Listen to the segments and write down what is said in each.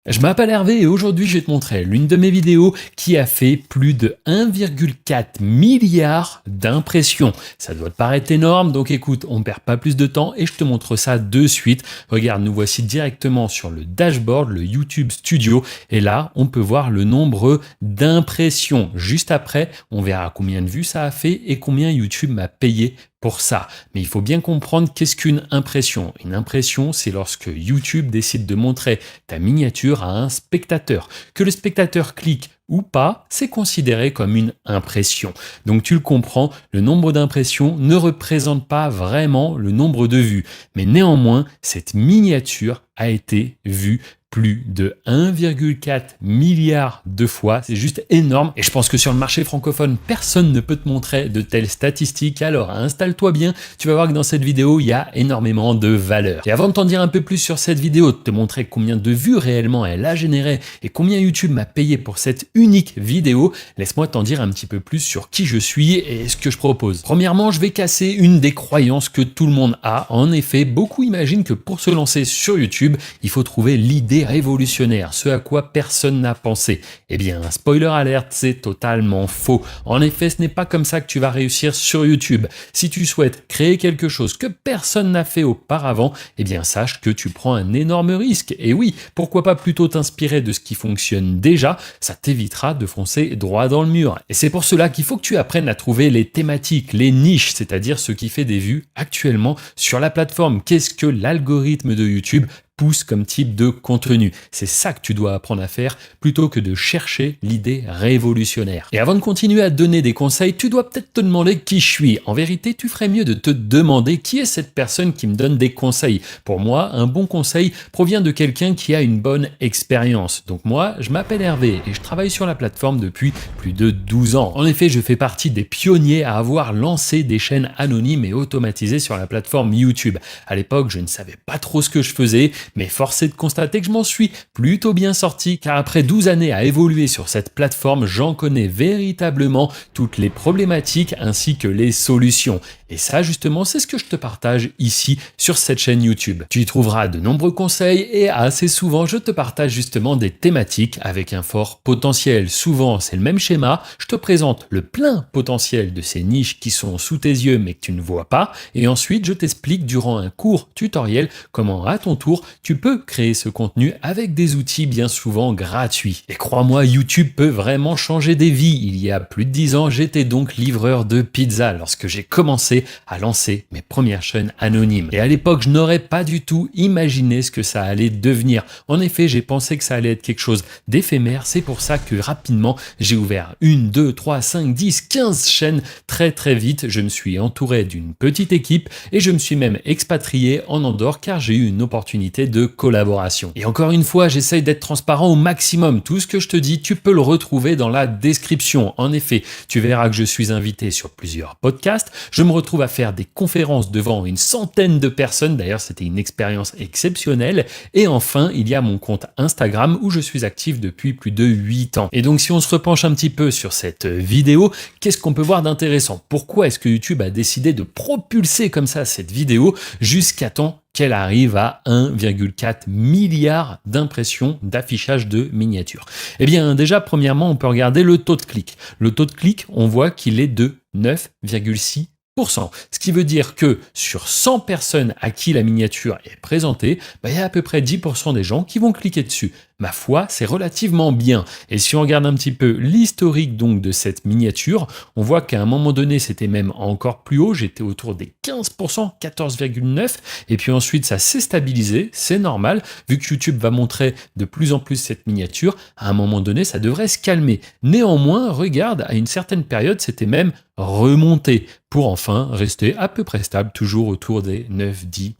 Je m'appelle Hervé et aujourd'hui je vais te montrer l'une de mes vidéos qui a fait plus de 1,4 milliard d'impressions. Ça doit te paraître énorme, donc écoute, on ne perd pas plus de temps et je te montre ça de suite. Regarde, nous voici directement sur le dashboard, le YouTube Studio, et là on peut voir le nombre d'impressions. Juste après, on verra combien de vues ça a fait et combien YouTube m'a payé pour ça. Mais il faut bien comprendre qu'est-ce qu'une impression. Une impression, c'est lorsque YouTube décide de montrer ta miniature à un spectateur. Que le spectateur clique ou pas, c'est considéré comme une impression. Donc tu le comprends, le nombre d'impressions ne représente pas vraiment le nombre de vues. Mais néanmoins, cette miniature a été vue plus de 1,4 milliard de fois. C'est juste énorme. Et je pense que sur le marché francophone, personne ne peut te montrer de telles statistiques. Alors installe-toi bien. Tu vas voir que dans cette vidéo, il y a énormément de valeur. Et avant de t'en dire un peu plus sur cette vidéo, de te montrer combien de vues réellement elle a généré et combien YouTube m'a payé pour cette unique vidéo, laisse-moi t'en dire un petit peu plus sur qui je suis et ce que je propose. Premièrement, je vais casser une des croyances que tout le monde a. En effet, beaucoup imaginent que pour se lancer sur YouTube, il faut trouver l'idée révolutionnaire, ce à quoi personne n'a pensé. Eh bien, spoiler alert, c'est totalement faux. En effet, ce n'est pas comme ça que tu vas réussir sur YouTube. Si tu souhaites créer quelque chose que personne n'a fait auparavant, eh bien, sache que tu prends un énorme risque. Et oui, pourquoi pas plutôt t'inspirer de ce qui fonctionne déjà, ça t'évitera de foncer droit dans le mur. Et c'est pour cela qu'il faut que tu apprennes à trouver les thématiques, les niches, c'est-à-dire ce qui fait des vues actuellement sur la plateforme. Qu'est-ce que l'algorithme de YouTube pousse comme type de contenu. C'est ça que tu dois apprendre à faire plutôt que de chercher l'idée révolutionnaire. Et avant de continuer à te donner des conseils, tu dois peut-être te demander qui je suis. En vérité, tu ferais mieux de te demander qui est cette personne qui me donne des conseils. Pour moi, un bon conseil provient de quelqu'un qui a une bonne expérience. Donc moi, je m'appelle Hervé et je travaille sur la plateforme depuis plus de 12 ans. En effet, je fais partie des pionniers à avoir lancé des chaînes anonymes et automatisées sur la plateforme YouTube. À l'époque, je ne savais pas trop ce que je faisais, mais force est de constater que je m'en suis plutôt bien sorti, car après 12 années à évoluer sur cette plateforme, j'en connais véritablement toutes les problématiques ainsi que les solutions. Et ça, justement, c'est ce que je te partage ici sur cette chaîne YouTube. Tu y trouveras de nombreux conseils et assez souvent, je te partage justement des thématiques avec un fort potentiel. Souvent, c'est le même schéma. Je te présente le plein potentiel de ces niches qui sont sous tes yeux mais que tu ne vois pas. Et ensuite, je t'explique durant un court tutoriel comment, à ton tour, tu peux créer ce contenu avec des outils bien souvent gratuits. Et crois-moi, YouTube peut vraiment changer des vies. Il y a plus de 10 ans, j'étais donc livreur de pizza lorsque j'ai commencé à lancer mes premières chaînes anonymes. Et à l'époque, je n'aurais pas du tout imaginé ce que ça allait devenir. En effet, j'ai pensé que ça allait être quelque chose d'éphémère. C'est pour ça que rapidement, j'ai ouvert 1, 2, 3, 5, 10, 15 chaînes très vite. Je me suis entouré d'une petite équipe et je me suis même expatrié en Andorre car j'ai eu une opportunité de collaboration. Et encore une fois, j'essaye d'être transparent au maximum. Tout ce que je te dis, tu peux le retrouver dans la description. En effet, tu verras que je suis invité sur plusieurs podcasts. Je me retrouve à faire des conférences devant une centaine de personnes. D'ailleurs, c'était une expérience exceptionnelle. Et enfin, il y a mon compte Instagram où je suis actif depuis plus de 8 ans. Et donc, si on se repenche un petit peu sur cette vidéo, qu'est-ce qu'on peut voir d'intéressant? Pourquoi est-ce que YouTube a décidé de propulser comme ça cette vidéo jusqu'à temps qu'elle arrive à 1,4 milliard d'impressions d'affichage de miniatures? Eh bien, déjà, premièrement, on peut regarder le taux de clic. Le taux de clic, on voit qu'il est de 9,6%. Ce qui veut dire que sur 100 personnes à qui la miniature est présentée, il y a à peu près 10% des gens qui vont cliquer dessus. Ma foi, c'est relativement bien. Et si on regarde un petit peu l'historique donc de cette miniature, on voit qu'à un moment donné, c'était même encore plus haut. J'étais autour des 15%, 14,9%. Et puis ensuite, ça s'est stabilisé. C'est normal. Vu que YouTube va montrer de plus en plus cette miniature, à un moment donné, ça devrait se calmer. Néanmoins, regarde, à une certaine période, c'était même remonté pour enfin rester à peu près stable, toujours autour des 9-10%.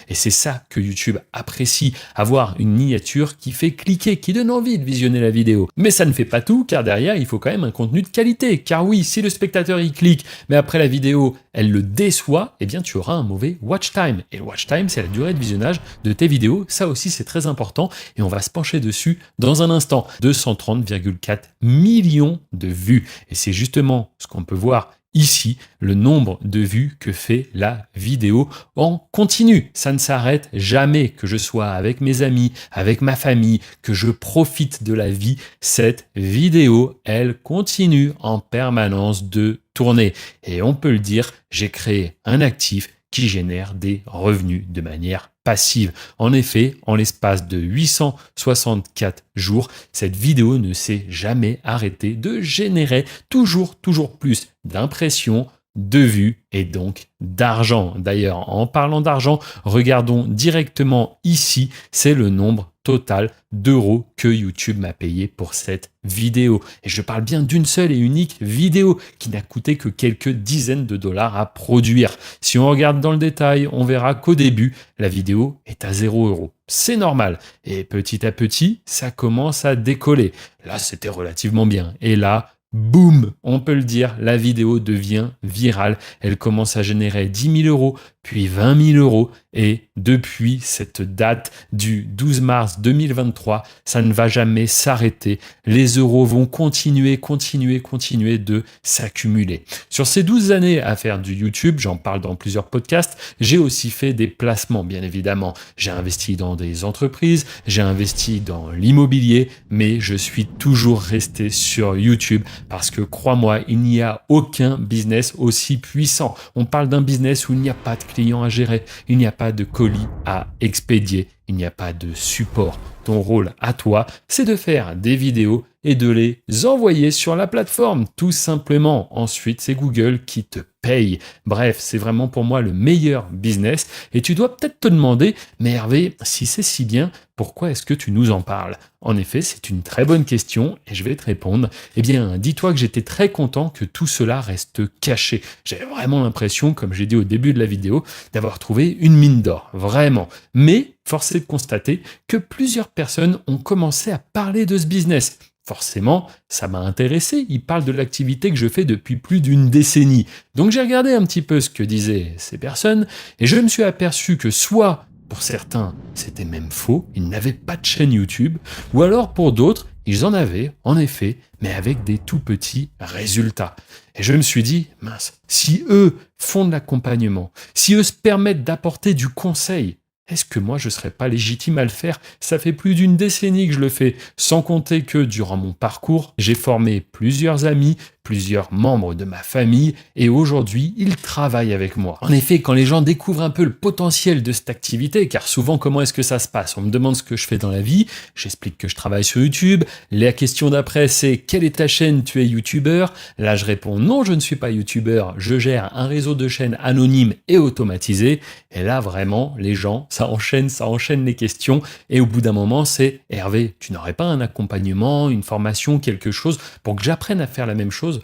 Et c'est ça que YouTube apprécie, avoir une miniature qui fait cliquer, qui donne envie de visionner la vidéo. Mais ça ne fait pas tout, car derrière, il faut quand même un contenu de qualité. Car oui, si le spectateur y clique, mais après la vidéo, elle le déçoit, eh bien tu auras un mauvais watch time. Et le watch time, c'est la durée de visionnage de tes vidéos. Ça aussi, c'est très important et on va se pencher dessus dans un instant. 230,4 millions de vues. Et c'est justement ce qu'on peut voir ici le nombre de vues que fait la vidéo en continu. Ça ne s'arrête jamais, que je sois avec mes amis, avec ma famille, que je profite de la vie. Cette vidéo, elle continue en permanence de tourner. Et on peut le dire, j'ai créé un actif qui génère des revenus de manière passive. En effet, en l'espace de 864 jours, cette vidéo ne s'est jamais arrêtée de générer toujours plus d'impressions, de vues et donc d'argent. D'ailleurs, en parlant d'argent, regardons directement ici, c'est le nombre total d'euros que YouTube m'a payé pour cette vidéo. Et je parle bien d'une seule et unique vidéo qui n'a coûté que quelques dizaines de dollars à produire. Si on regarde dans le détail, on verra qu'au début, la vidéo est à 0 euros. C'est normal. Et petit à petit, ça commence à décoller. Là, c'était relativement bien. Et là, boum, on peut le dire, la vidéo devient virale. Elle commence à générer 10 000 euros, puis 20 000 euros. Et depuis cette date du 12 mars 2023, ça ne va jamais s'arrêter. Les euros vont continuer de s'accumuler. Sur ces 12 années à faire du YouTube, j'en parle dans plusieurs podcasts, j'ai aussi fait des placements, bien évidemment. J'ai investi dans des entreprises, j'ai investi dans l'immobilier, mais je suis toujours resté sur YouTube parce que, crois-moi, il n'y a aucun business aussi puissant. On parle d'un business où il n'y a pas de clients à gérer, il n'y a pas de colis à expédier, il n'y a pas de support. Ton rôle à toi, c'est de faire des vidéos et de les envoyer sur la plateforme, tout simplement. Ensuite, c'est Google qui te paye. Bref, c'est vraiment pour moi le meilleur business. Et tu dois peut-être te demander, mais Hervé, si c'est si bien, pourquoi est-ce que tu nous en parles? En effet, c'est une très bonne question et je vais te répondre. Eh bien, dis-toi que j'étais très content que tout cela reste caché. J'avais vraiment l'impression, comme j'ai dit au début de la vidéo, d'avoir trouvé une mine d'or. Vraiment. Mais, force est de constater que plusieurs personnes ont commencé à parler de ce business. Forcément, ça m'a intéressé. Ils parlent de l'activité que je fais depuis plus d'une décennie. Donc j'ai regardé un petit peu ce que disaient ces personnes et je me suis aperçu que soit, pour certains, c'était même faux, ils n'avaient pas de chaîne YouTube, ou alors pour d'autres, ils en avaient, en effet, mais avec des tout petits résultats. Et je me suis dit, mince, si eux font de l'accompagnement, si eux se permettent d'apporter du conseil, est-ce que moi je ne serais pas légitime à le faire? Ça fait plus d'une décennie que je le fais, sans compter que durant mon parcours, j'ai formé plusieurs amis, plusieurs membres de ma famille et aujourd'hui, ils travaillent avec moi. En effet, quand les gens découvrent un peu le potentiel de cette activité, car souvent, comment est-ce que ça se passe? On me demande ce que je fais dans la vie, j'explique que je travaille sur YouTube. La question d'après, c'est quelle est ta chaîne? Tu es youtubeur? Là, je réponds non, je ne suis pas youtubeur, je gère un réseau de chaînes anonymes et automatisé. Et là, vraiment, les gens, ça enchaîne les questions. Et au bout d'un moment, c'est Hervé, tu n'aurais pas un accompagnement, une formation, quelque chose pour que j'apprenne à faire la même chose?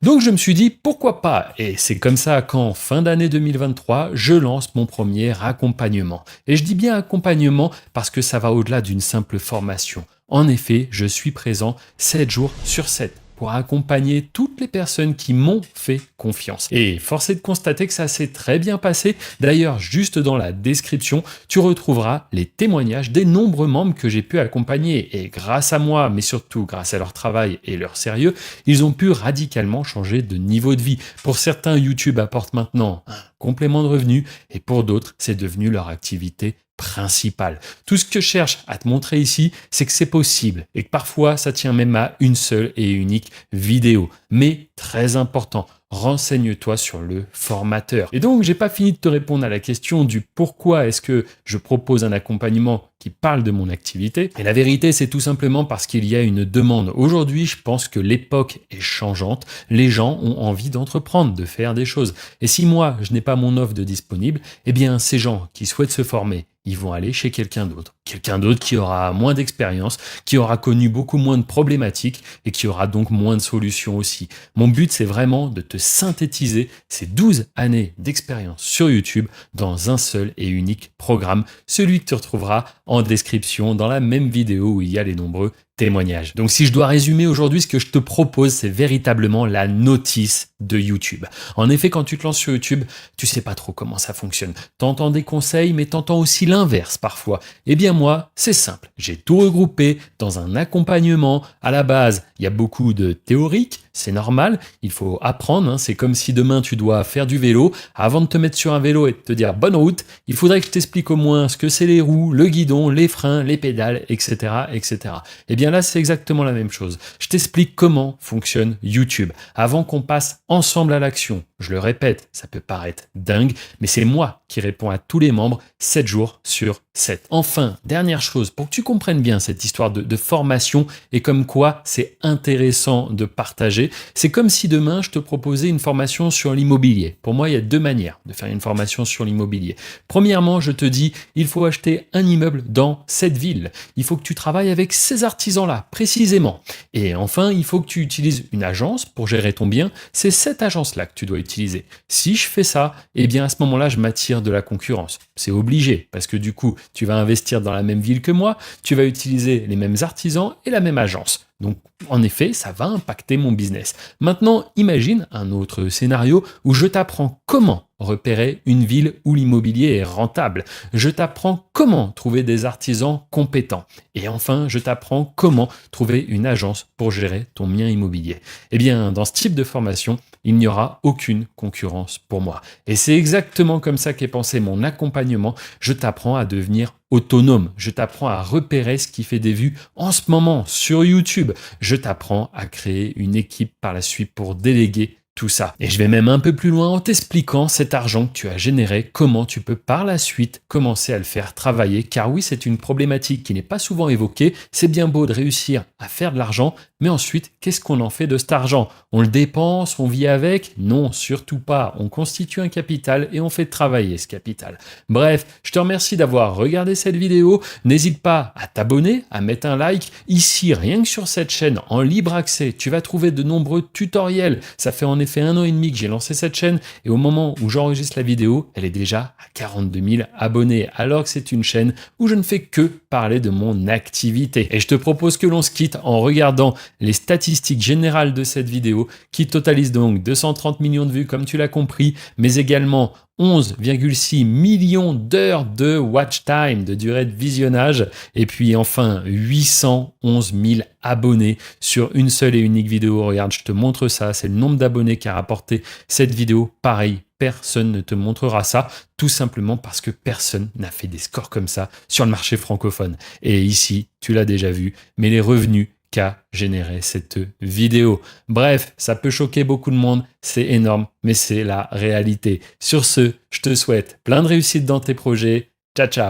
Donc je me suis dit pourquoi pas, et c'est comme ça qu'en fin d'année 2023, je lance mon premier accompagnement. Et je dis bien accompagnement parce que ça va au-delà d'une simple formation. En effet, je suis présent 7 jours sur 7 pour accompagner toutes les personnes qui m'ont fait confiance. Et force est de constater que ça s'est très bien passé. D'ailleurs, juste dans la description, tu retrouveras les témoignages des nombreux membres que j'ai pu accompagner. Et grâce à moi, mais surtout grâce à leur travail et leur sérieux, ils ont pu radicalement changer de niveau de vie. Pour certains, YouTube apporte maintenant un complément de revenus et pour d'autres, c'est devenu leur activité principale. Tout ce que je cherche à te montrer ici, c'est que c'est possible et que parfois ça tient même à une seule et unique vidéo. Mais très important, renseigne-toi sur le formateur. Et donc, j'ai pas fini de te répondre à la question du pourquoi est-ce que je propose un accompagnement qui parle de mon activité. Et la vérité, c'est tout simplement parce qu'il y a une demande. Aujourd'hui, je pense que l'époque est changeante. Les gens ont envie d'entreprendre, de faire des choses. Et si moi, je n'ai pas mon offre de disponible, eh bien, ces gens qui souhaitent se former, ils vont aller chez quelqu'un d'autre. Quelqu'un d'autre qui aura moins d'expérience, qui aura connu beaucoup moins de problématiques et qui aura donc moins de solutions aussi. Mon but, c'est vraiment de te synthétiser ces 12 années d'expérience sur YouTube dans un seul et unique programme, celui que tu retrouveras en description dans la même vidéo où il y a les nombreux témoignages. Donc si je dois résumer aujourd'hui, ce que je te propose, c'est véritablement la notice de YouTube. En effet, quand tu te lances sur YouTube, tu sais pas trop comment ça fonctionne. T'entends des conseils, mais t'entends aussi l'inverse parfois. Eh bien moi, c'est simple. J'ai tout regroupé dans un accompagnement. À la base, il y a beaucoup de théorique, c'est normal, il faut apprendre, hein. C'est comme si demain tu dois faire du vélo. Avant de te mettre sur un vélo et de te dire bonne route, il faudrait que je t'explique au moins ce que c'est les roues, le guidon, les freins, les pédales, etc., etc. Et bien là, c'est exactement la même chose. Je t'explique comment fonctionne YouTube. Avant qu'on passe ensemble à l'action, je le répète, ça peut paraître dingue, mais c'est moi qui réponds à tous les membres 7 jours sur 7. Enfin, dernière chose, pour que tu comprennes bien cette histoire de formation et comme quoi c'est intéressant de partager, c'est comme si demain je te proposais une formation sur l'immobilier. Pour moi, il y a deux manières de faire une formation sur l'immobilier. Premièrement, je te dis, il faut acheter un immeuble dans cette ville. Il faut que tu travailles avec ces artisans-là, précisément. Et enfin, il faut que tu utilises une agence pour gérer ton bien. C'est cette agence-là que tu dois utiliser. Si je fais ça, eh bien à ce moment-là, je m'attire de la concurrence. C'est obligé, parce que du coup, tu vas investir dans la même ville que moi, tu vas utiliser les mêmes artisans et la même agence. Donc, en effet, ça va impacter mon business. Maintenant, imagine un autre scénario où je t'apprends comment repérer une ville où l'immobilier est rentable. Je t'apprends comment trouver des artisans compétents. Et enfin, je t'apprends comment trouver une agence pour gérer ton bien immobilier. Eh bien, dans ce type de formation, il n'y aura aucune concurrence pour moi. Et c'est exactement comme ça qu'est pensé mon accompagnement. Je t'apprends à devenir autonome. Je t'apprends à repérer ce qui fait des vues en ce moment sur YouTube. Je t'apprends à créer une équipe par la suite pour déléguer tout ça. Et je vais même un peu plus loin en t'expliquant cet argent que tu as généré, comment tu peux par la suite commencer à le faire travailler. Car oui, c'est une problématique qui n'est pas souvent évoquée. C'est bien beau de réussir à faire de l'argent, mais ensuite, qu'est-ce qu'on en fait de cet argent? On le dépense, on vit avec? Non, surtout pas. On constitue un capital et on fait travailler ce capital. Bref, je te remercie d'avoir regardé cette vidéo. N'hésite pas à t'abonner, à mettre un like. Ici, rien que sur cette chaîne, en libre accès, tu vas trouver de nombreux tutoriels. Ça fait en effet 1 an et demi que j'ai lancé cette chaîne et au moment où j'enregistre la vidéo, elle est déjà à 42 000 abonnés, alors que c'est une chaîne où je ne fais que parler de mon activité. Et je te propose que l'on se quitte en regardant les statistiques générales de cette vidéo qui totalisent donc 230 millions de vues comme tu l'as compris, mais également 11,6 millions d'heures de watch time, de durée de visionnage, et puis enfin 811 000 abonnés sur une seule et unique vidéo. Regarde, je te montre ça, c'est le nombre d'abonnés qu'a rapporté cette vidéo. Pareil, personne ne te montrera ça, tout simplement parce que personne n'a fait des scores comme ça sur le marché francophone. Et ici, tu l'as déjà vu, mais les revenus qu'a généré cette vidéo. Bref, ça peut choquer beaucoup de monde, c'est énorme, mais c'est la réalité. Sur ce, je te souhaite plein de réussite dans tes projets. Ciao, ciao!